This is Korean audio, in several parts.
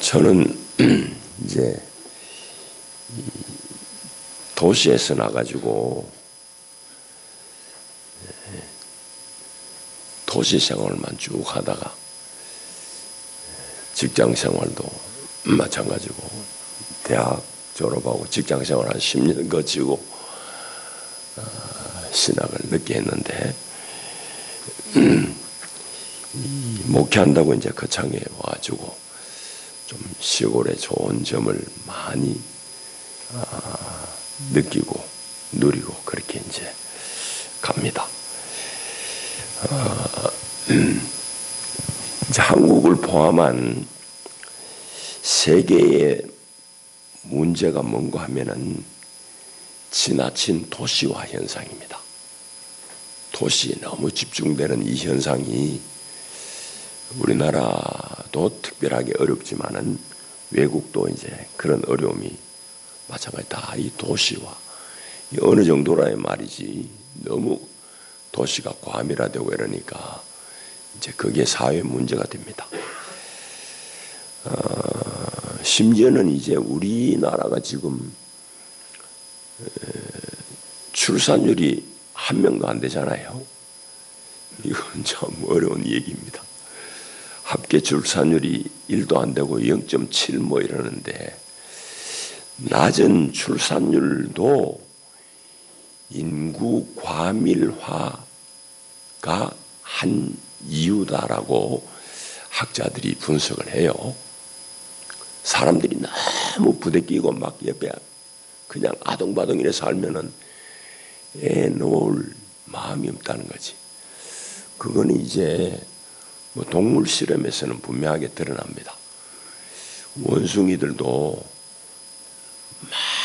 저는 이제 도시에서 나가지고 도시 생활만 쭉 하다가 직장 생활도 마찬가지고 대학 졸업하고 직장 생활 한 10년 거치고 신학을 늦게 했는데 목회한다고 이제 거창에 와가지고 좀 시골의 좋은 점을 많이 느끼고 누리고 그렇게 이제 갑니다. 이제 한국을 포함한 세계의 문제가 뭔가 하면은 지나친 도시화 현상입니다. 도시에 너무 집중되는 이 현상이 우리나라도 특별하게 어렵지만은 외국도 이제 그런 어려움이 마찬가지 다 이 도시화 어느 정도라의 말이지 너무 도시가 과밀화되고 이러니까 이제 그게 사회 문제가 됩니다. 심지어는 이제 우리나라가 지금 출산율이 1명도 안 되잖아요. 이건 참 어려운 얘기입니다. 합계 출산율이 1도 안 되고 0.7 뭐 이러는데 낮은 출산율도 인구 과밀화가 한 이유다라고 학자들이 분석을 해요. 사람들이 너무 부대끼고 막 옆에 그냥 아동바동이래 살면은 애 놓을 마음이 없다는 거지. 그거는 이제 뭐 동물 실험에서는 분명하게 드러납니다. 원숭이들도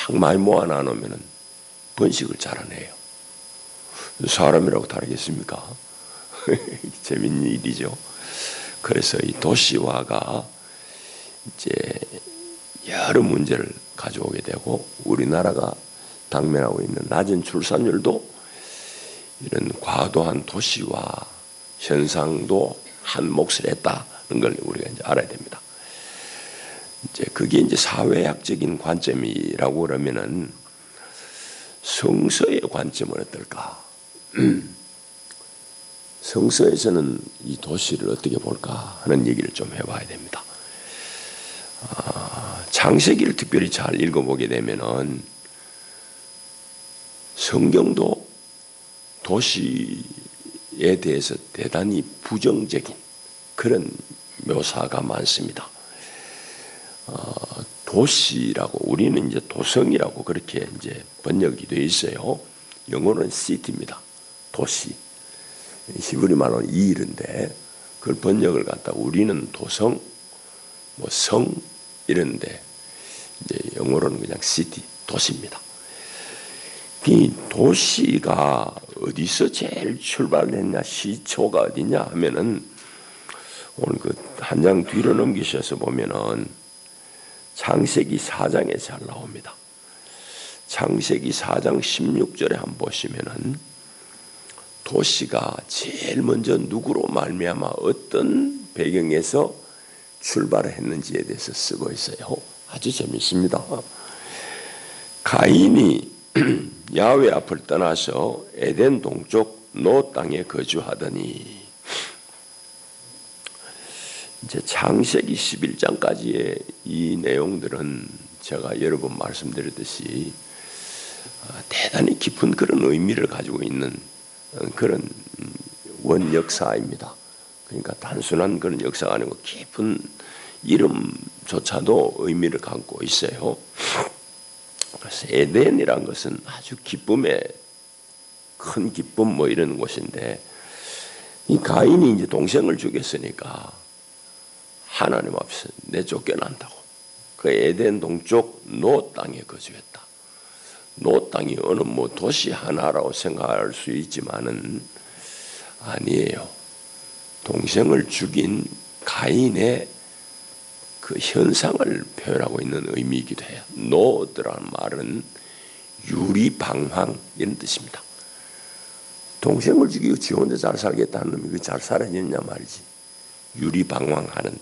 막 많이 모아놔 놓으면은 번식을 잘하네요. 사람이라고 다르겠습니까? 재밌는 일이죠. 그래서 이 도시화가 이제 여러 문제를 가져오게 되고 우리나라가 당면하고 있는 낮은 출산율도 이런 과도한 도시화 현상도 한 몫을 했다는 걸 우리가 이제 알아야 됩니다. 이제 그게 이제 사회학적인 관점이라고 그러면은 성서의 관점은 어떨까? 성서에서는 이 도시를 어떻게 볼까 하는 얘기를 좀 해봐야 됩니다. 창세기를 특별히 잘 읽어보게 되면은 성경도 도시에 대해서 대단히 부정적인 그런 묘사가 많습니다. 도시라고 우리는 이제 도성이라고 그렇게 이제 번역이 되어 있어요. 영어로는 city입니다. 도시. 히브리 말로는 이르인데 그걸 번역을 갖다가 우리는 도성, 뭐 성 이런데 이제 영어로는 그냥 city, 도시입니다. 이 도시가 어디서 제일 출발했냐, 시초가 어디냐 하면은 오늘 그 한 장 뒤로 넘기셔서 보면은 창세기 4장에 잘 나옵니다. 창세기 4장 16절에 한번 보시면은 도시가 제일 먼저 누구로 말미암아 어떤 배경에서 출발을 했는지에 대해서 쓰고 있어요. 아주 재밌습니다. 가인이 야훼 앞을 떠나서 에덴 동쪽 노 땅에 거주하더니 이제 창세기 11장까지의 이 내용들은 제가 여러 번 말씀드렸듯이 대단히 깊은 그런 의미를 가지고 있는 그런 원역사입니다. 그러니까 단순한 그런 역사가 아니고 깊은 이름조차도 의미를 갖고 있어요. 그래서 에덴이란 것은 아주 기쁨의 큰 기쁨 뭐 이런 곳인데 이 가인이 이제 동생을 죽였으니까 하나님 앞에서 내쫓겨난다고. 그 에덴 동쪽 노 땅에 거주했다. 노 땅이 어느 뭐 도시 하나라고 생각할 수 있지만은 아니에요. 동생을 죽인 가인의 그 현상을 표현하고 있는 의미이기도 해요. 노드라는 말은 유리방황 이런 뜻입니다. 동생을 죽이고 지 혼자 잘 살겠다는 놈이 그 잘 살아냈냐 말이지. 유리방황하는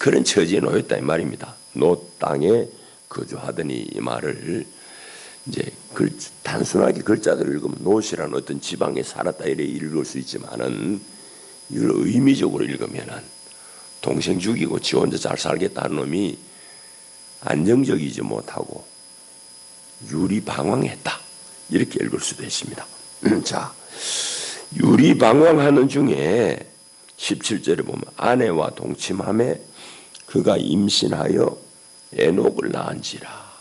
그런 처지에 놓였다 이 말입니다. 노 땅에 거주하더니 이 말을 이제 단순하게 글자들을 읽으면 노시라는 어떤 지방에 살았다 이래 읽을 수 있지만은 이걸 의미적으로 읽으면은 동생 죽이고 지 혼자 잘 살겠다는 놈이 안정적이지 못하고 유리방황했다 이렇게 읽을 수도 있습니다. 자, 유리방황하는 중에 17절에 보면 아내와 동침함에 그가 임신하여 에녹을 낳은지라.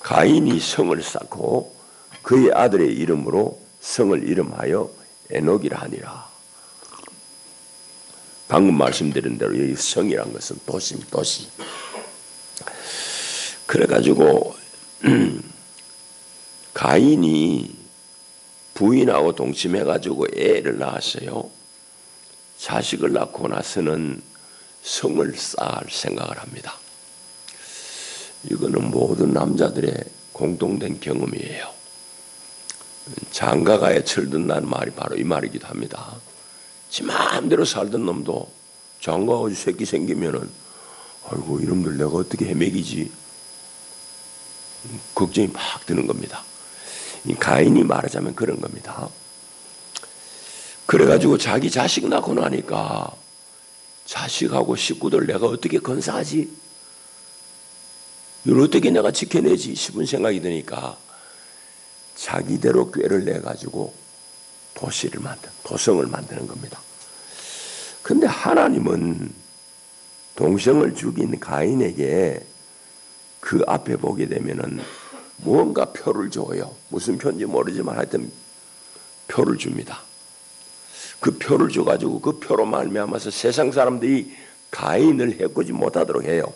가인이 성을 쌓고 그의 아들의 이름으로 성을 이름하여 에녹이라 하니라. 방금 말씀드린 대로 이 성이란 것은 도시입니다. 도시. 그래가지고 가인이 부인하고 동침해가지고 애를 낳았어요. 자식을 낳고 나서는 성을 쌓을 생각을 합니다. 이거는 모든 남자들의 공통된 경험이에요. 장가가에 철든다는 말이 바로 이 말이기도 합니다. 지 마음대로 살던 놈도 장가가지고 새끼 생기면은 아이고 이놈들 내가 어떻게 헤매기지 걱정이 막 드는 겁니다. 이 가인이 말하자면 그런 겁니다. 그래가지고 자기 자식 낳고 나니까 자식하고 식구들 내가 어떻게 건사하지? 이걸 어떻게 내가 지켜내지 싶은 생각이 드니까 자기대로 꾀를 내가지고 도성을 만드는 겁니다. 근데 하나님은 동생을 죽인 가인에게 그 앞에 보게 되면은 무언가 표를 줘요. 무슨 표인지 모르지만 하여튼 표를 줍니다. 그 표를 줘가지고 그 표로 말미암아서 세상 사람들이 가인을 해코지 못하도록 해요.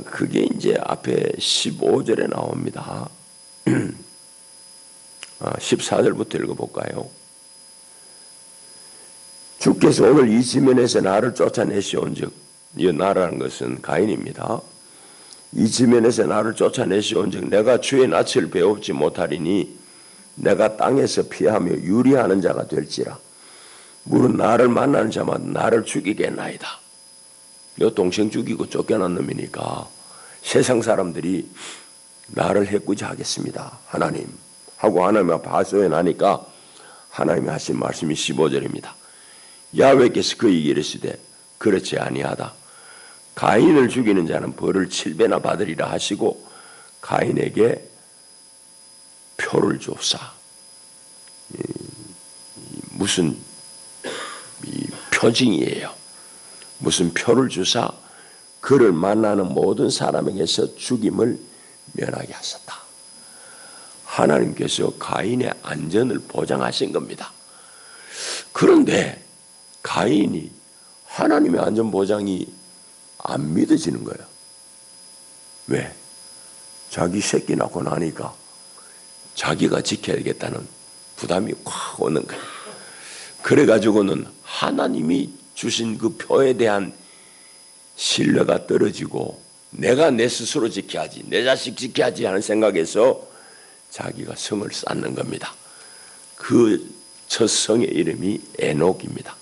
그게 이제 앞에 15절에 나옵니다. 14절부터 읽어볼까요? 주께서 오늘 이 지면에서 나를 쫓아내시온즉, 이 나라는 것은 가인입니다. 이 지면에서 나를 쫓아내시온즉 내가 주의 낯을 배웁지 못하리니 내가 땅에서 피하며 유리하는 자가 될지라. 물은 나를 만나는 자마다 나를 죽이겠나이다. 너 동생 죽이고 쫓겨난 놈이니까 세상 사람들이 나를 해꾸지 하겠습니다. 하나님 하고 하나님 앞에 하소연 나니까 하나님이 하신 말씀이 15절입니다. 야훼께서 그에게 이르시되 그렇지 아니하다. 가인을 죽이는 자는 벌을 7배나 받으리라 하시고 가인에게 표를 줬사. 무슨 표징이에요. 무슨 표를 주사 그를 만나는 모든 사람에게서 죽임을 면하게 하셨다. 하나님께서 가인의 안전을 보장하신 겁니다. 그런데 가인이 하나님의 안전 보장이 안 믿어지는 거예요. 왜? 자기 새끼 낳고 나니까 자기가 지켜야겠다는 부담이 확 오는 거예요. 그래가지고는 하나님이 주신 그 표에 대한 신뢰가 떨어지고 내가 내 스스로 지켜야지, 내 자식 지켜야지 하는 생각에서 자기가 성을 쌓는 겁니다. 그 첫 성의 이름이 에녹입니다.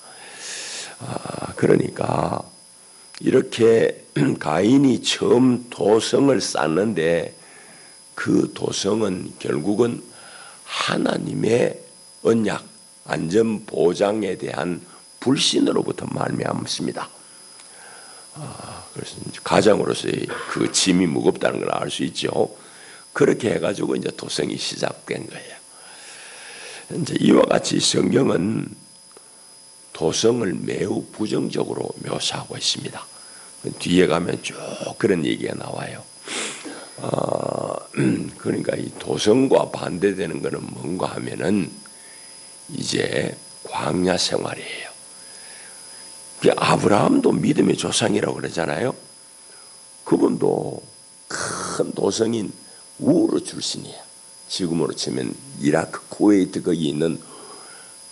그러니까 이렇게 가인이 처음 도성을 쌓는데 그 도성은 결국은 하나님의 언약, 안전 보장에 대한 불신으로부터 말미암습니다. 그래서 이제 가장으로서의 그 짐이 무겁다는 걸 알 수 있죠. 그렇게 해가지고 이제 도성이 시작된 거예요. 이제 이와 같이 성경은 도성을 매우 부정적으로 묘사하고 있습니다. 뒤에 가면 쭉 그런 얘기가 나와요. 그러니까 이 도성과 반대되는 것은 뭔가 하면은 이제 광야 생활이에요. 아브라함도 믿음의 조상이라고 그러잖아요. 그분도 큰 도성인 우르 출신이에요. 지금으로 치면 이라크, 쿠웨이트 거기 있는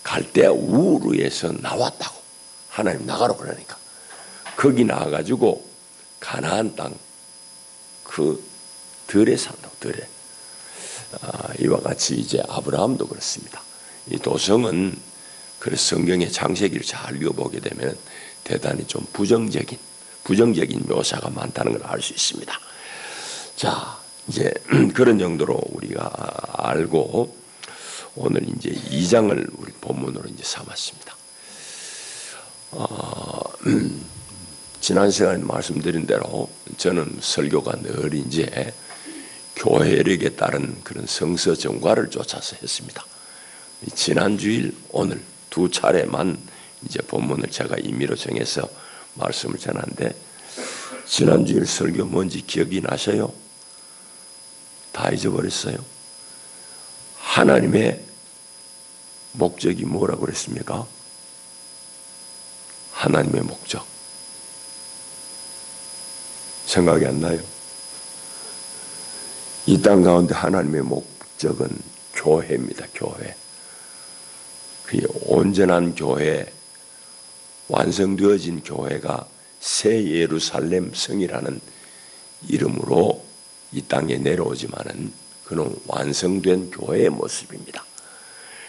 갈대아 우르에서 나왔다고. 하나님 나가라고 그러니까. 거기 나와가지고 가나안 땅 그 들에 산다고. 들에. 이와 같이 이제 아브라함도 그렇습니다. 이 도성은 그래서 성경의 창세기를 잘 읽어보게 되면 대단히 좀 부정적인 묘사가 많다는 걸 알 수 있습니다. 자, 이제 그런 정도로 우리가 알고 오늘 이제 2장을 우리 본문으로 이제 삼았습니다. 지난 시간에 말씀드린 대로 저는 설교가 늘 이제 교회력에 따른 그런 성서 정과를 쫓아서 했습니다. 지난 주일 오늘 두 차례만 이제 본문을 제가 임의로 정해서 말씀을 전하는데 지난 주일 설교 뭔지 기억이 나셔요? 다 잊어버렸어요. 하나님의 목적이 뭐라고 그랬습니까? 하나님의 목적. 생각이 안 나요? 이 땅 가운데 하나님의 목적은 교회입니다. 교회. 그 온전한 교회, 완성되어진 교회가 새 예루살렘 성이라는 이름으로 이 땅에 내려오지만은 그는 완성된 교회의 모습입니다.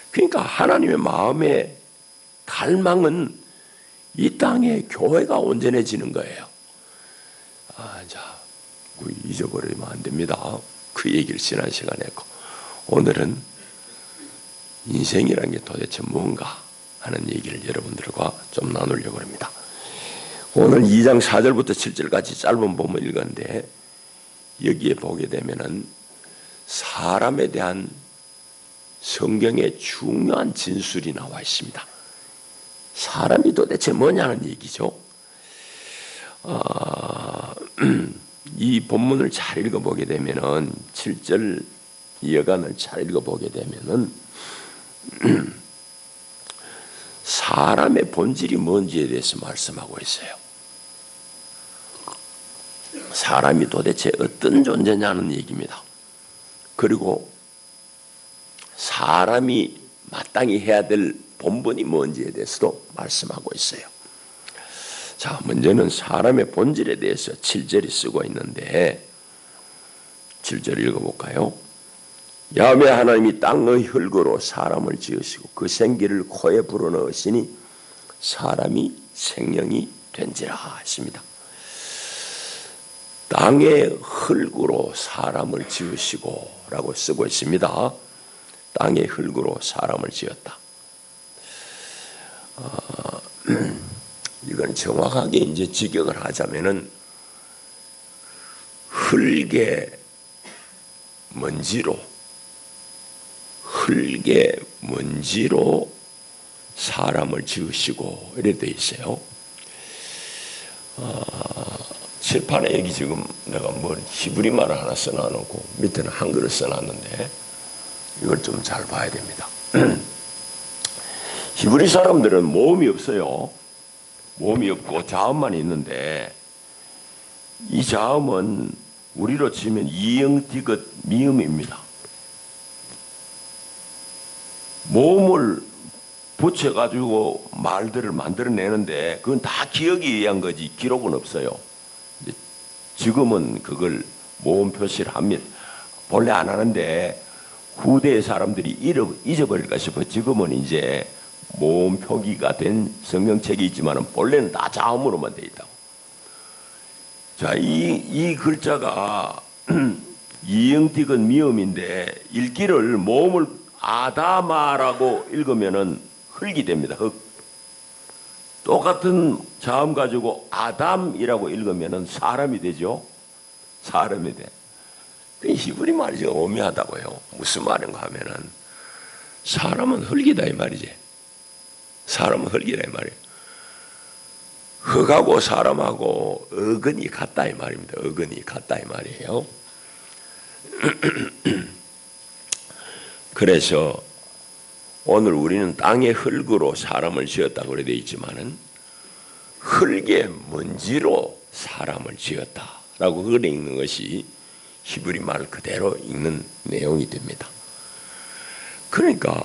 그러니까 하나님의 마음의 갈망은 이 땅에 교회가 온전해지는 거예요. 자, 잊어버리면 안 됩니다. 그 얘기를 지난 시간에 했고, 오늘은 인생이라는 게 도대체 뭔가 하는 얘기를 여러분들과 좀 나누려고 합니다. 오늘 2장 4절부터 7절까지 짧은 본문 읽었는데 여기에 보게 되면은 사람에 대한 성경의 중요한 진술이 나와 있습니다. 사람이 도대체 뭐냐는 얘기죠. 이 본문을 잘 읽어보게 되면은 7절 여간을 잘 읽어보게 되면은 사람의 본질이 뭔지에 대해서 말씀하고 있어요. 사람이 도대체 어떤 존재냐는 얘기입니다. 그리고 사람이 마땅히 해야 될 본분이 뭔지에 대해서도 말씀하고 있어요. 자, 먼저는 사람의 본질에 대해서 7절이 쓰고 있는데 7절 읽어볼까요? 야훼 하나님이 땅의 흙으로 사람을 지으시고 그 생기를 코에 불어넣으시니 사람이 생명이 된지라 하십니다. 땅의 흙으로 사람을 지으시고 라고 쓰고 있습니다. 땅의 흙으로 사람을 지었다. 이건 정확하게 이제 직역을 하자면은 흙의 먼지로 사람을 지으시고 이래 돼 있어요. 칠판에 여기 지금 내가 뭐 히브리 말을 하나 써놔놓고 밑에는 한글을 써놨는데 이걸 좀 잘 봐야 됩니다. 히브리 사람들은 모음이 없어요. 모음이 없고 자음만 있는데 이 자음은 우리로 치면 이응, 디귿, 미음입니다. 모음을 붙여가지고 말들을 만들어내는데 그건 다 기억에 의한 거지 기록은 없어요. 지금은 그걸 모음 표시를 합니다. 본래 안 하는데 후대의 사람들이 잊어버릴까 싶어 지금은 이제 모음 표기가 된 성경책이 있지만 본래는 다 자음으로만 돼 있다고. 자, 이 글자가 이응, 디귿, 미음인데 읽기를 모음을 아다마라고 읽으면은 흙이 됩니다. 흙. 똑같은 자음 가지고 아담이라고 읽으면은 사람이 되죠. 사람이 돼. 그 히브리 말이 좀 오묘하다고요. 무슨 말인가 하면은 사람은 흙이다 이 말이지. 사람은 흙이다 이 말이에요. 흙하고 사람하고 어근이 같다 이 말입니다. 어근이 같다 이 말이에요. 그래서 오늘 우리는 땅의 흙으로 사람을 지었다고 그래 돼 있지만은 흙의 먼지로 사람을 지었다라고 그래 읽는 것이 히브리 말 그대로 읽는 내용이 됩니다. 그러니까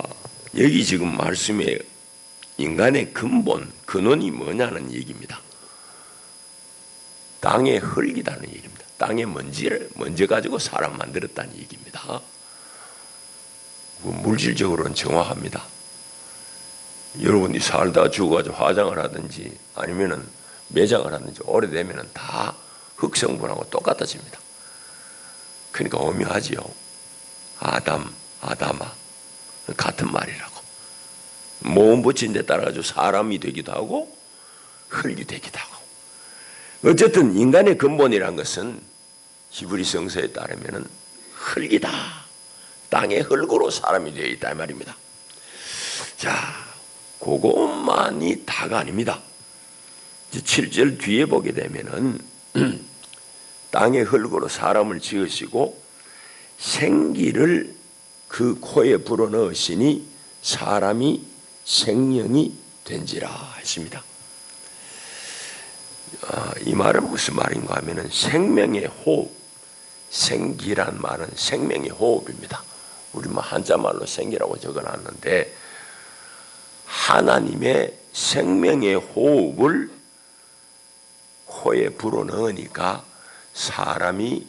여기 지금 말씀에 인간의 근본, 근원이 뭐냐는 얘기입니다. 땅의 흙이라는 얘기입니다. 땅의 먼지 가지고 사람 만들었다는 얘기입니다. 물질적으로는 정확합니다. 여러분이 살다 죽어가지고 화장을 하든지 아니면은 매장을 하든지 오래되면은 다 흙성분하고 똑같아집니다. 그러니까 오묘하지요. 아담, 아담아 같은 말이라고. 모음 붙인 데 따라 가지고 사람이 되기도 하고 흙이 되기도 하고. 어쨌든 인간의 근본이란 것은 히브리 성서에 따르면은 흙이다. 땅의 흙으로 사람이 되어 있다 이 말입니다. 자, 그것만이 다가 아닙니다. 7절 뒤에 보게 되면은 땅의 흙으로 사람을 지으시고 생기를 그 코에 불어넣으시니 사람이 생명이 된지라 했습니다. 이 말은 무슨 말인가 하면은 생명의 호흡, 생기란 말은 생명의 호흡입니다. 우리 한자말로 생기라고 적어놨는데 하나님의 생명의 호흡을 코에 불어넣으니까 사람이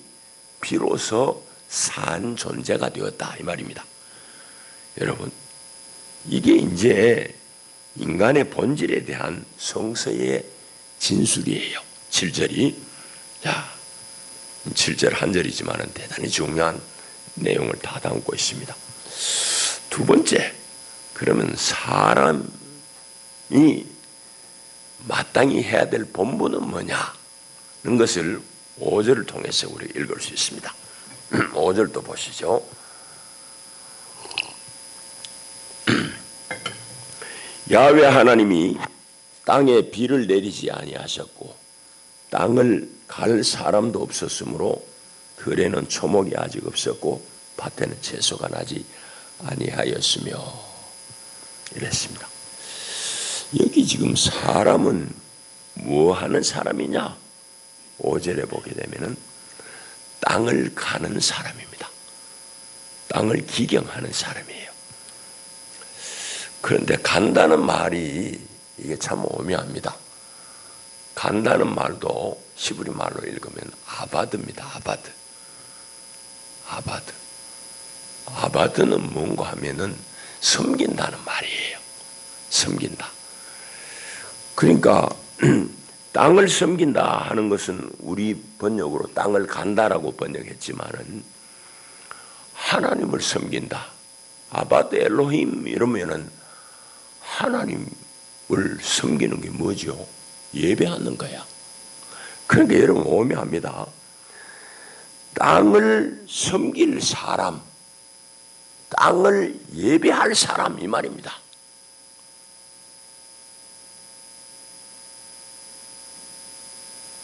비로소 산 존재가 되었다 이 말입니다. 여러분, 이게 이제 인간의 본질에 대한 성서의 진술이에요. 7절이. 자, 7절 한 절이지만 대단히 중요한 내용을 다 담고 있습니다. 두 번째, 그러면 사람이 마땅히 해야 될 본분은 뭐냐는 것을 5절을 통해서 우리 읽을 수 있습니다. 5절도 보시죠. 야훼 하나님이 땅에 비를 내리지 아니하셨고 땅을 갈 사람도 없었으므로 들에는 초목이 아직 없었고 밭에는 채소가 나지 아니하였으며 이랬습니다. 여기 지금 사람은 뭐 하는 사람이냐? 5절에 보게 되면은 땅을 가는 사람입니다. 땅을 기경하는 사람이에요. 그런데 간다는 말이 이게 참 오묘합니다. 간다는 말도 히브리 말로 읽으면 아바드입니다. 아바드. 아바드. 아바드는 뭔가 하면은 섬긴다는 말이에요. 섬긴다. 그러니까 땅을 섬긴다 하는 것은 우리 번역으로 땅을 간다라고 번역했지만은 하나님을 섬긴다. 아바드 엘로힘 이러면은 하나님을 섬기는 게 뭐죠? 예배하는 거야. 그러니까 여러분 오묘합니다. 땅을 섬길 사람, 땅을 예배할 사람 이 말입니다.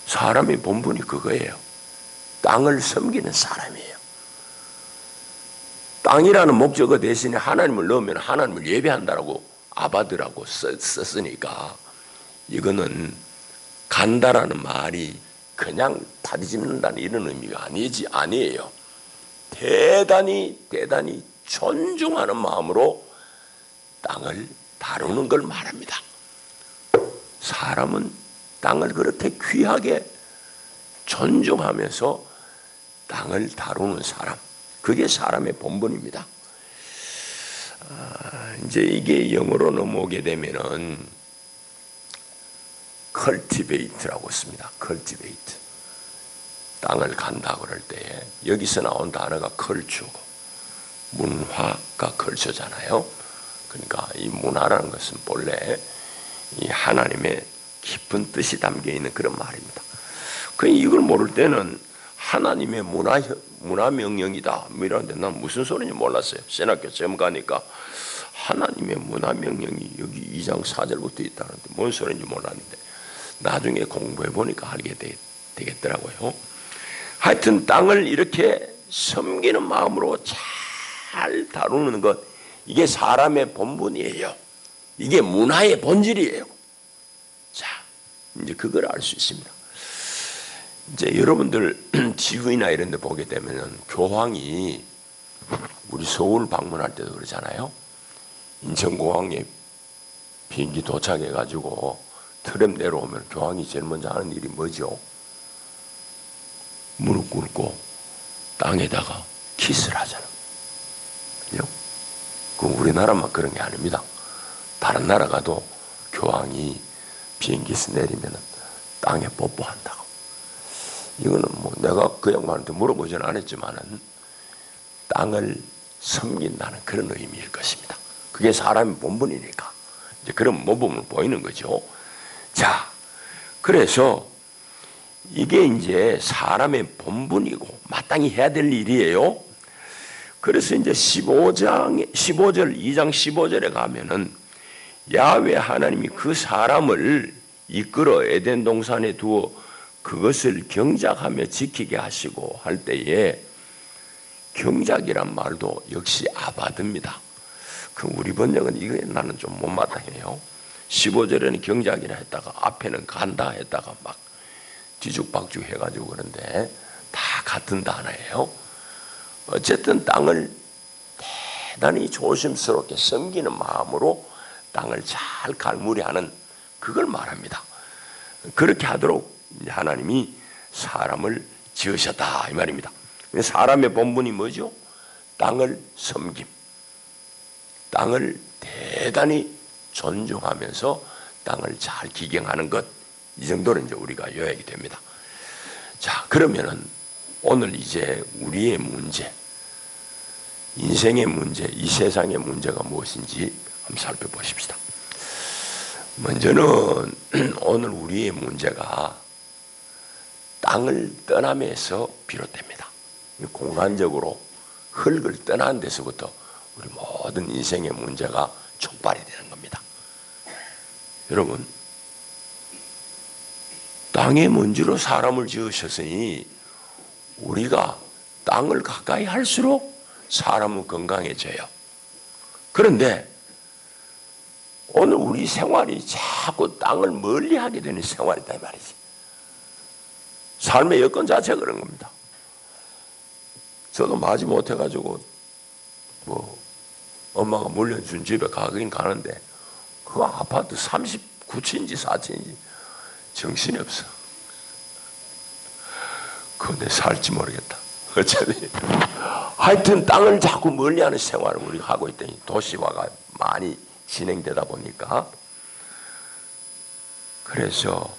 사람의 본분이 그거예요. 땅을 섬기는 사람이에요. 땅이라는 목적어 대신에 하나님을 넣으면 하나님을 예배한다라고 아바드라고 썼으니까 이거는 간다라는 말이 그냥 다리짚는다는 이런 의미가 아니에요. 대단히 존중하는 마음으로 땅을 다루는 걸 말합니다. 사람은 땅을 그렇게 귀하게 존중하면서 땅을 다루는 사람, 그게 사람의 본분입니다. 이제 이게 영어로 넘어오게 되면은 cultivate라고 씁니다. cultivate. 땅을 간다 그럴 때 여기서 나온 단어가 culture고 문화가 culture잖아요. 그러니까 이 문화라는 것은 본래 이 하나님의 깊은 뜻이 담겨 있는 그런 말입니다. 이걸 모를 때는 하나님의 문화 명령이다 뭐 이러는데 난 무슨 소리인지 몰랐어요. 신학교 처음 가니까 하나님의 문화 명령이 여기 2장 4절부터 있다는데 뭔 소리인지 몰랐는데 나중에 공부해 보니까 알게 되겠더라고요. 하여튼 땅을 이렇게 섬기는 마음으로 잘 다루는 것, 이게 사람의 본분이에요. 이게 문화의 본질이에요. 자, 이제 그걸 알 수 있습니다. 이제 여러분들 TV나 이런 데 보게 되면 교황이 우리 서울 방문할 때도 그러잖아요. 인천공항에 비행기 도착해가지고 트램 내려오면 교황이 제일 먼저 하는 일이 뭐죠? 무릎 꿇고 땅에다가 키스를 하잖아. 그죠? 그 우리나라만 그런 게 아닙니다. 다른 나라 가도 교황이 비행기에서 내리면 땅에 뽀뽀한다고. 이거는 뭐 내가 그 양반한테 물어보지는 않았지만은 땅을 섬긴다는 그런 의미일 것입니다. 그게 사람의 본분이니까 이제 그런 모범을 보이는 거죠. 자, 그래서 이게 이제 사람의 본분이고 마땅히 해야 될 일이에요. 그래서 이제 2장 15절에 가면은 야훼 하나님이 그 사람을 이끌어 에덴 동산에 두어 그것을 경작하며 지키게 하시고 할 때에 경작이란 말도 역시 아바드입니다. 그 우리 번역은 이거 나는 좀 못마땅해요. 15절에는 경작이라 했다가 앞에는 간다 했다가 막 뒤죽박죽 해가지고 그런데 다 같은 단어예요. 어쨌든 땅을 대단히 조심스럽게 섬기는 마음으로 땅을 잘 갈무리하는 그걸 말합니다. 그렇게 하도록 하나님이 사람을 지으셨다 이 말입니다. 사람의 본분이 뭐죠? 땅을 섬김, 땅을 대단히 존중하면서 땅을 잘 기경하는 것, 이 정도는 이제 우리가 요약이 됩니다. 자, 그러면은 오늘 이제 우리의 문제, 인생의 문제, 이 세상의 문제가 무엇인지 한번 살펴보십시다. 먼저는 오늘 우리의 문제가 땅을 떠남에서 비롯됩니다. 공간적으로 흙을 떠난 데서부터 우리 모든 인생의 문제가 촉발이 되는 겁니다. 여러분, 땅의 먼지로 사람을 지으셨으니 우리가 땅을 가까이 할수록 사람은 건강해져요. 그런데 오늘 우리 생활이 자꾸 땅을 멀리하게 되는 생활이다 이 말이지. 삶의 여건 자체가 그런 겁니다. 저도 마지 못해가지고 뭐 엄마가 물려준 집에 가긴 가는데 그 아파트 39층인지 4층인지 정신이 없어. 그거 내 살지 모르겠다. 어차피 하여튼 땅을 자꾸 멀리하는 생활을 우리가 하고 있더니 도시화가 많이 진행되다 보니까 그래서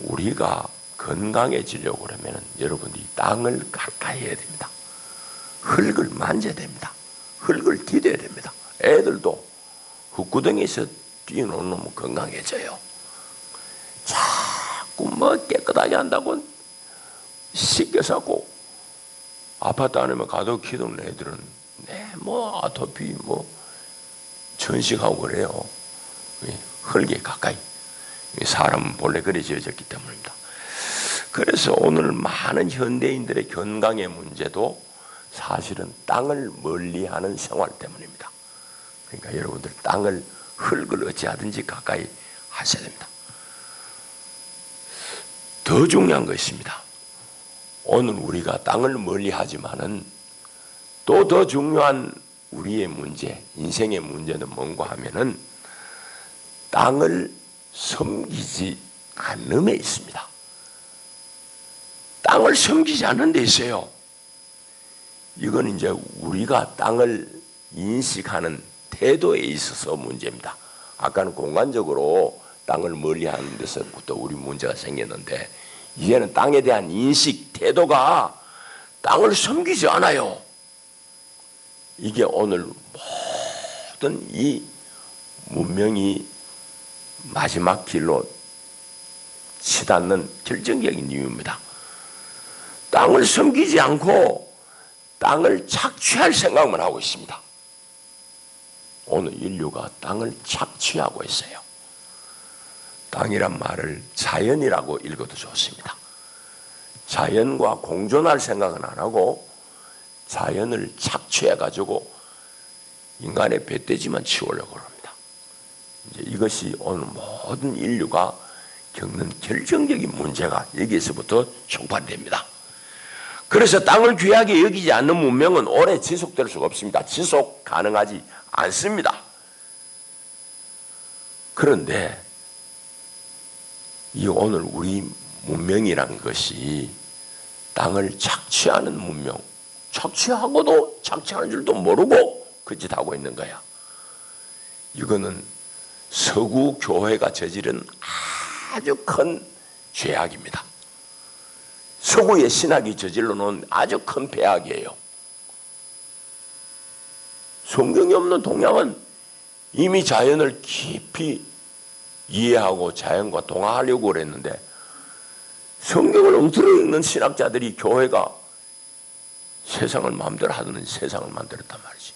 우리가 건강해지려고 그러면 여러분들이 땅을 가까이 해야 됩니다. 흙을 만져야 됩니다. 흙을 디뎌야 됩니다. 애들도 흙구덩이에서 뛰어노는 놈은 건강해져요. 자꾸 뭐 깨끗하게 한다고 씻겨서고 아파트 안에만 가도 키우는 애들은 뭐 아토피 뭐 전식하고 그래요. 흙에 가까이. 사람은 본래 그래 지어졌기 때문입니다. 그래서 오늘 많은 현대인들의 건강의 문제도 사실은 땅을 멀리하는 생활 때문입니다. 그러니까 여러분들 땅을 흙을 어찌하든지 가까이 하셔야 됩니다. 더 중요한 것입니다. 오늘 우리가 땅을 멀리하지만은 또 더 중요한 우리의 문제, 인생의 문제는 뭔가 하면은 땅을 섬기지 않음에 있습니다. 땅을 섬기지 않는 데 있어요. 이건 이제 우리가 땅을 인식하는 태도에 있어서 문제입니다. 아까는 공간적으로 땅을 멀리하는 데서부터 우리 문제가 생겼는데 이제는 땅에 대한 인식, 태도가 땅을 섬기지 않아요. 이게 오늘 모든 이 문명이 마지막 길로 치닫는 결정적인 이유입니다. 땅을 섬기지 않고 땅을 착취할 생각만 하고 있습니다. 오늘 인류가 땅을 착취하고 있어요. 땅이란 말을 자연이라고 읽어도 좋습니다. 자연과 공존할 생각은 안 하고 자연을 착취해가지고 인간의 배돼지만 치우려고 합니다. 이제 이것이 오늘 모든 인류가 겪는 결정적인 문제가 여기에서부터 촉발됩니다. 그래서 땅을 귀하게 여기지 않는 문명은 오래 지속될 수가 없습니다. 지속 가능하지 않습니다. 그런데 이 오늘 우리 문명이란 것이 땅을 착취하는 문명, 착취하고도 착취하는 줄도 모르고 그 짓 하고 있는 거야. 이거는 서구 교회가 저지른 아주 큰 죄악입니다. 서구의 신학이 저질러 놓은 아주 큰 배악이에요. 성경이 없는 동양은 이미 자연을 깊이 이해하고 자연과 동화하려고 그랬는데 성경을 엉터리 읽는 신학자들이 교회가 세상을 마음대로 하는 세상을 만들었단 말이지.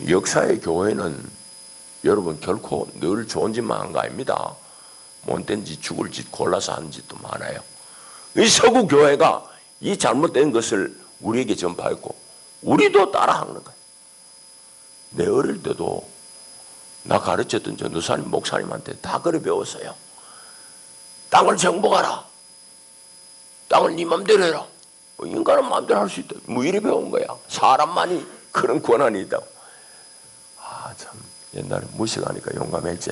역사의 교회는 여러분 결코 늘 좋은 짓만 한 거 아닙니다. 못된 짓, 죽을 짓, 골라서 하는 짓도 많아요. 이 서구 교회가 이 잘못된 것을 우리에게 전파했고 우리도 따라하는 거예요. 내 어릴 때도 나 가르쳤던 전도사님, 목사님한테 다 그래 배웠어요. 땅을 정복하라. 땅을 네 맘대로 해라. 인간은 마음대로 할 수 있다. 뭐 이래 배운 거야. 사람만이 그런 권한이 있다고. 참 옛날에 무식하니까 용감했지.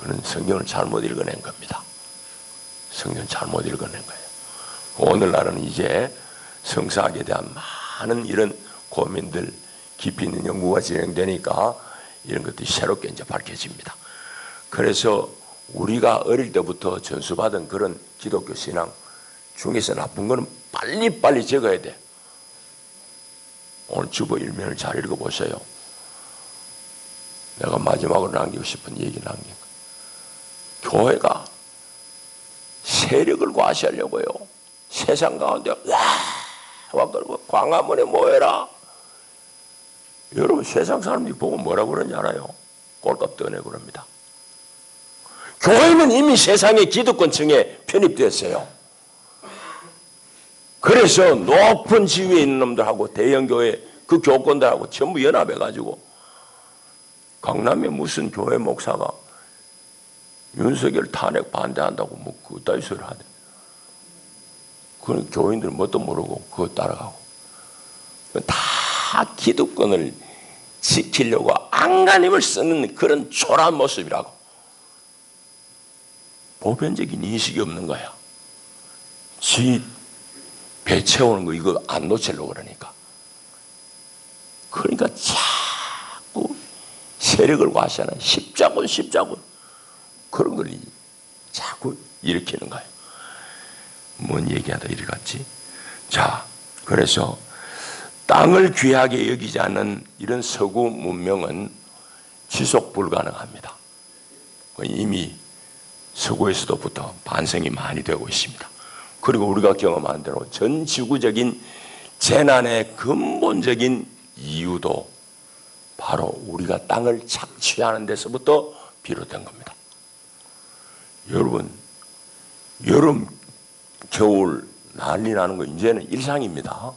그는 성경을 잘못 읽어낸 겁니다. 성경을 잘못 읽어낸 거예요. 오늘날은 이제 성사학에 대한 많은 이런 고민들, 깊이 있는 연구가 진행되니까 이런 것들이 새롭게 이제 밝혀집니다. 그래서 우리가 어릴 때부터 전수받은 그런 기독교 신앙 중에서 나쁜 거는 빨리빨리 적어야 돼. 오늘 주보 일면을 잘 읽어보세요. 내가 마지막으로 남기고 싶은 얘기 남긴 거. 교회가 세력을 과시하려고요. 세상 가운데 와 그러고 광화문에 모여라. 여러분 세상 사람들이 보고 뭐라고 그러는지 알아요? 꼴값 떠내고 그럽니다. 교회는 이미 세상의 기득권층에 편입됐어요. 그래서 높은 지위에 있는 놈들하고 대형교회 그 교권들하고 전부 연합해가지고 강남에 무슨 교회 목사가 윤석열 탄핵 반대한다고 뭐 그따위 소리를 하대. 그런 교인들은 뭣도 모르고 그거 따라가고. 다 기득권을 지키려고 안간힘을 쓰는 그런 초라한 모습이라고. 보편적인 인식이 없는 거야. 지 배 채우는 거 이거 안 놓치려고 그러니까. 그러니까 자꾸 세력을 과시하는 십자군 그런 걸 자꾸 일으키는 거예요. 뭔 얘기하다 이리 갔지? 자, 그래서 땅을 귀하게 여기지 않는 이런 서구 문명은 지속 불가능합니다. 이미 서구에서도부터 반성이 많이 되고 있습니다. 그리고 우리가 경험한 대로 전 지구적인 재난의 근본적인 이유도 바로 우리가 땅을 착취하는 데서부터 비롯된 겁니다. 여러분, 여름, 겨울 난리 나는 거 이제는 일상입니다.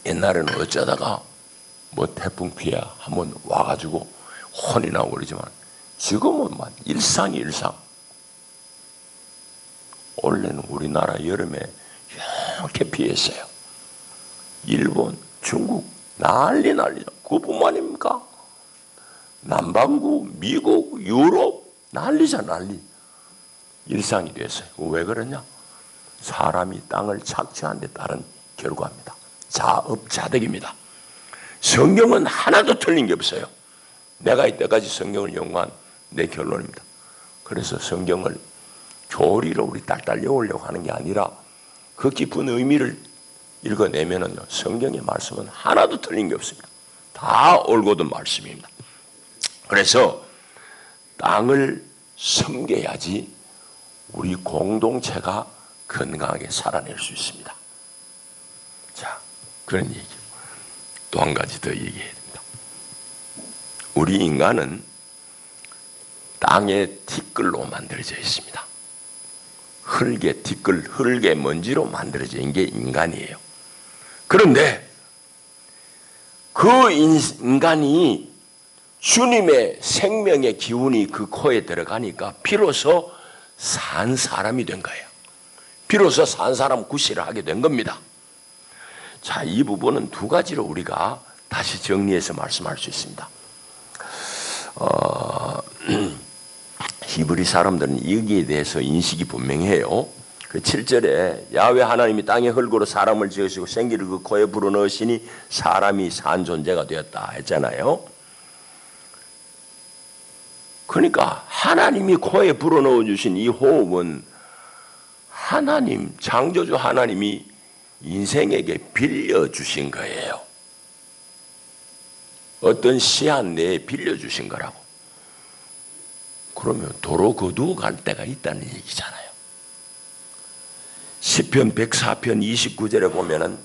옛날에는 어쩌다가 뭐 태풍 피해 한번 와가지고 혼이 나고 그러지만 지금은 막 일상이 일상. 원래는 우리나라 여름에 이렇게 피했어요. 일본, 중국 난리죠. 그뿐만입니까? 남반구, 미국, 유럽 난리죠, 난리. 일상이 됐어요. 왜 그러냐? 사람이 땅을 착취한 데 따른 결과입니다. 자업자득입니다. 성경은 하나도 틀린 게 없어요. 내가 이때까지 성경을 연구한 내 결론입니다. 그래서 성경을 교리로 우리 딸딸 외우려고 하는 게 아니라 그 깊은 의미를 읽어내면은 성경의 말씀은 하나도 틀린 게 없습니다. 다 올곧은 말씀입니다. 그래서 땅을 섬겨야지 우리 공동체가 건강하게 살아낼 수 있습니다. 자, 그런 얘기. 또 한 가지 더 얘기해야 됩니다. 우리 인간은 땅의 티끌로 만들어져 있습니다. 흙의 티끌, 흙의 먼지로 만들어진 게 인간이에요. 그런데 그 인간이 주님의 생명의 기운이 그 코에 들어가니까 비로소 산 사람이 된 거예요. 비로소 산 사람 구실을 하게 된 겁니다. 자, 이 부분은 두 가지로 우리가 다시 정리해서 말씀할 수 있습니다. 히브리 사람들은 여기에 대해서 인식이 분명해요. 그 7절에 야훼 하나님이 땅에 흙으로 사람을 지으시고 생기를 그 코에 불어넣으시니 사람이 산 존재가 되었다 했잖아요. 그러니까 하나님이 코에 불어넣어 주신 이 호흡은 하나님, 창조주 하나님이 인생에게 빌려주신 거예요. 어떤 시한 내에 빌려주신 거라고. 그러면 도로 거두어 갈 때가 있다는 얘기잖아요. 시편 104편 29절에 보면은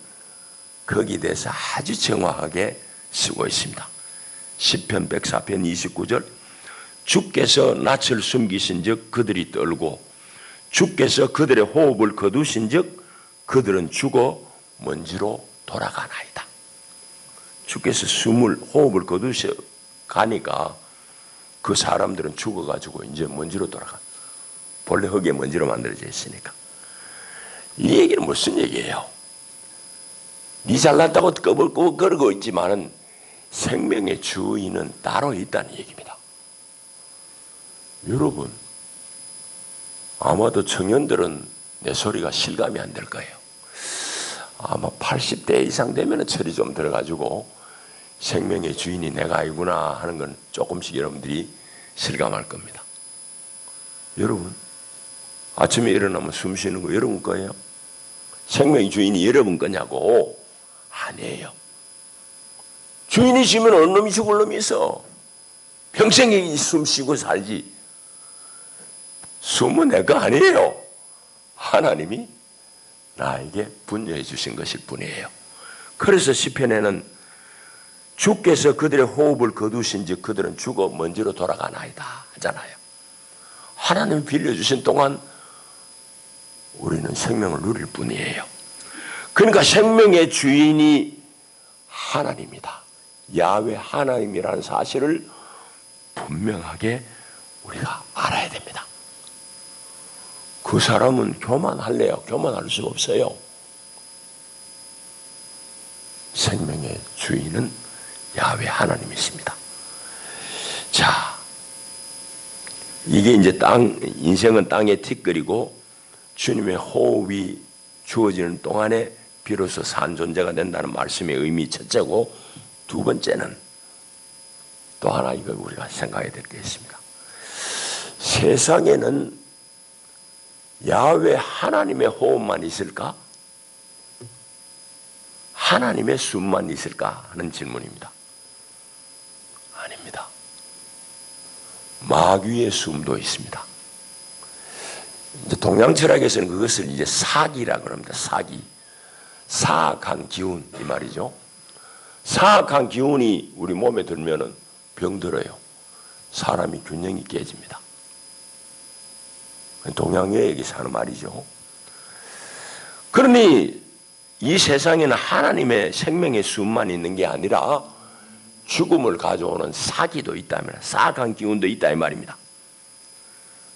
거기에 대해서 아주 정확하게 쓰고 있습니다. 시편 104편 29절 주께서 낯을 숨기신 즉 그들이 떨고 주께서 그들의 호흡을 거두신 즉 그들은 죽어 먼지로 돌아가나이다. 주께서 호흡을 거두셔 가니까 그 사람들은 죽어가지고 이제 먼지로 돌아가. 본래 흙에 먼지로 만들어져 있으니까. 이 얘기는 무슨 얘기예요? 니 잘났다고 꺼불꺼불거리고 있지만은 생명의 주인은 따로 있다는 얘기입니다. 여러분, 아마도 청년들은 내 소리가 실감이 안 될 거예요. 아마 80대 이상 되면 철이 좀 들어가지고 생명의 주인이 내가 아니구나 하는 건 조금씩 여러분들이 실감할 겁니다. 여러분, 아침에 일어나면 숨 쉬는 거 여러분 거예요? 생명의 주인이 여러분 거냐고? 아니에요. 주인이시면 어느 놈이 죽을 놈이 있어. 평생 숨 쉬고 살지. 숨은 내 거 아니에요. 하나님이 나에게 분여해 주신 것일 뿐이에요. 그래서 시편에는 주께서 그들의 호흡을 거두신 즉 그들은 죽어 먼지로 돌아가나이다 하잖아요. 하나님이 빌려주신 동안 우리는 생명을 누릴 뿐이에요. 그러니까 생명의 주인이 하나님이다. 야훼 하나님이라는 사실을 분명하게 우리가 알아야 됩니다. 그 사람은 교만할래요? 교만할 수가 없어요. 생명의 주인은 야훼 하나님이십니다. 자, 이게 이제 인생은 땅에 티끌이고 주님의 호흡이 주어지는 동안에 비로소 산 존재가 된다는 말씀의 의미 첫째고, 두 번째는 또 하나 이거 우리가 생각해야 될 게 있습니다. 세상에는 야훼 하나님의 호흡만 있을까? 하나님의 숨만 있을까? 하는 질문입니다. 아닙니다. 마귀의 숨도 있습니다. 이제 동양 철학에서는 그것을 이제 사기라 그럽니다. 사기. 사악한 기운, 이 말이죠. 사악한 기운이 우리 몸에 들면은 병들어요. 사람이 균형이 깨집니다. 동양여행에서 하는 말이죠. 그러니 이 세상에는 하나님의 생명의 숨만 있는 게 아니라 죽음을 가져오는 사기도 있다면, 사악한 기운도 있다 이 말입니다.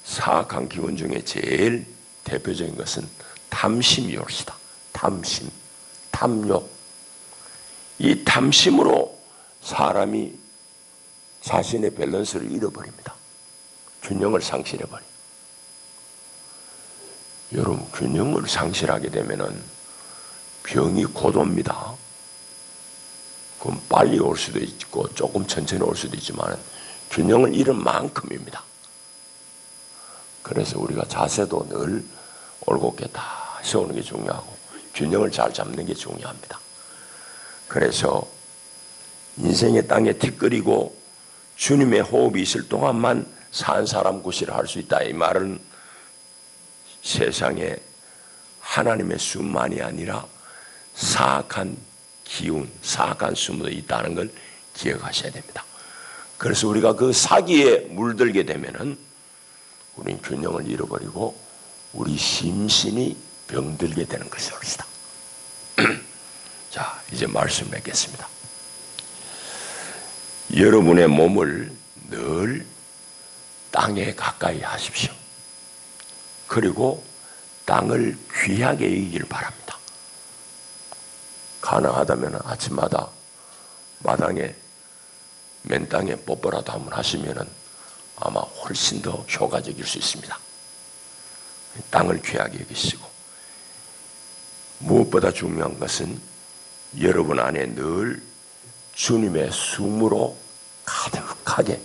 사악한 기운 중에 제일 대표적인 것은 탐심이올시다. 탐심, 탐욕. 이 탐심으로 사람이 자신의 밸런스를 잃어버립니다. 균형을 상실해버립니다. 여러분, 균형을 상실하게 되면은 병이 곧 옵니다. 그럼 빨리 올 수도 있고 조금 천천히 올 수도 있지만 균형을 잃은 만큼입니다. 그래서 우리가 자세도 늘 올곧게 다 세우는 게 중요하고 균형을 잘 잡는 게 중요합니다. 그래서 인생의 땅에 티끌이고 주님의 호흡이 있을 동안만 산 사람 구실을 할 수 있다. 이 말은 세상에 하나님의 숨만이 아니라 사악한 기운, 사악한 숨도 있다는 걸 기억하셔야 됩니다. 그래서 우리가 그 사기에 물들게 되면은 우리는 균형을 잃어버리고 우리 심신이 병들게 되는 것입니다. 자, 이제 말씀 맺겠습니다. 여러분의 몸을 늘 땅에 가까이 하십시오. 그리고 땅을 귀하게 여기길 바랍니다. 가능하다면 아침마다 마당에 맨 땅에 뽀뽀라도 한번 하시면은 아마 훨씬 더 효과적일 수 있습니다. 땅을 귀하게 여기시고, 무엇보다 중요한 것은 여러분 안에 늘 주님의 숨으로 가득하게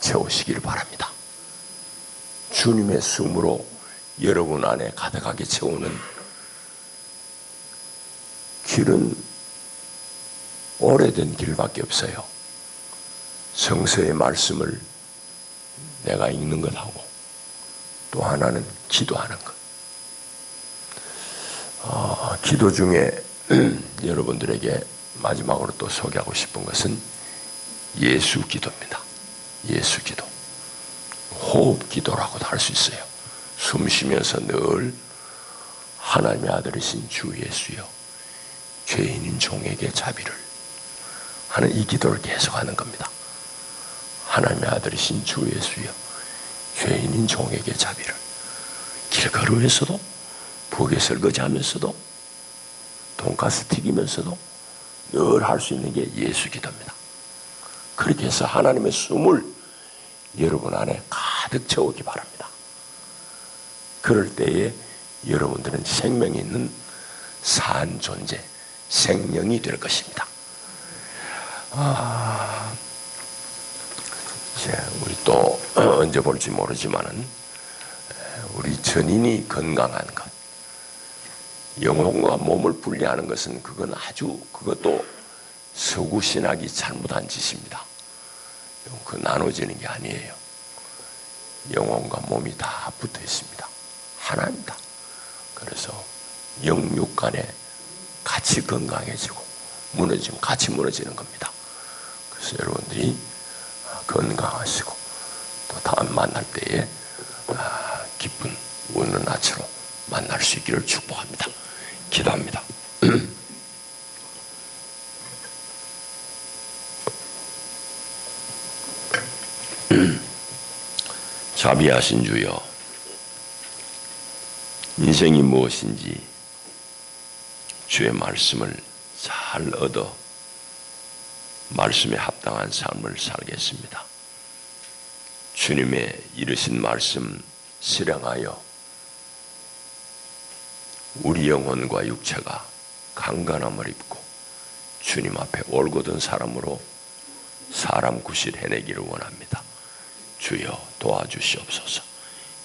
채우시기를 바랍니다. 주님의 숨으로 여러분 안에 가득하게 채우는 길은 오래된 길밖에 없어요. 성서의 말씀을 내가 읽는 것하고 또 하나는 기도하는 것. 기도 중에 여러분들에게 마지막으로 또 소개하고 싶은 것은 예수 기도입니다. 예수 기도. 호흡 기도라고도 할 수 있어요. 숨 쉬면서 늘 하나님의 아들이신 주 예수여, 죄인인 종에게 자비를 하는 이 기도를 계속하는 겁니다. 하나님의 아들이신 주 예수여, 죄인인 종에게 자비를. 길 걸으면서도, 부엌에 설거지하면서도, 돈가스 튀기면서도 늘 할 수 있는 게 예수 기도입니다. 그렇게 해서 하나님의 숨을 여러분 안에 가득 채우기 바랍니다. 그럴 때에 여러분들은 생명이 있는 산 존재, 생명이 될 것입니다. 우리 또 언제 볼지 모르지만은 우리 전인이 건강한 것, 영혼과 몸을 분리하는 것은 그것도 서구 신학이 잘못한 짓입니다. 그 나눠지는 게 아니에요. 영혼과 몸이 다 붙어 있습니다. 하나입니다. 그래서 영육 간에 같이 건강해지고 무너지면 같이 무너지는 겁니다. 그래서 여러분들이 건강하시고 또 다음 만날 때에 기쁜 웃는 아치로 만날 수 있기를 축복합니다. 기도합니다. 자비하신 주여, 인생이 무엇인지 주의 말씀을 잘 얻어 말씀에 합당한 삶을 살겠습니다. 주님의 이르신 말씀 실행하여 우리 영혼과 육체가 강건함을 입고 주님 앞에 올곧은 사람으로 사람 구실 해내기를 원합니다. 주여 도와주시옵소서.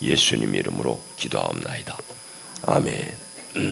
예수님 이름으로 기도하옵나이다. 아멘.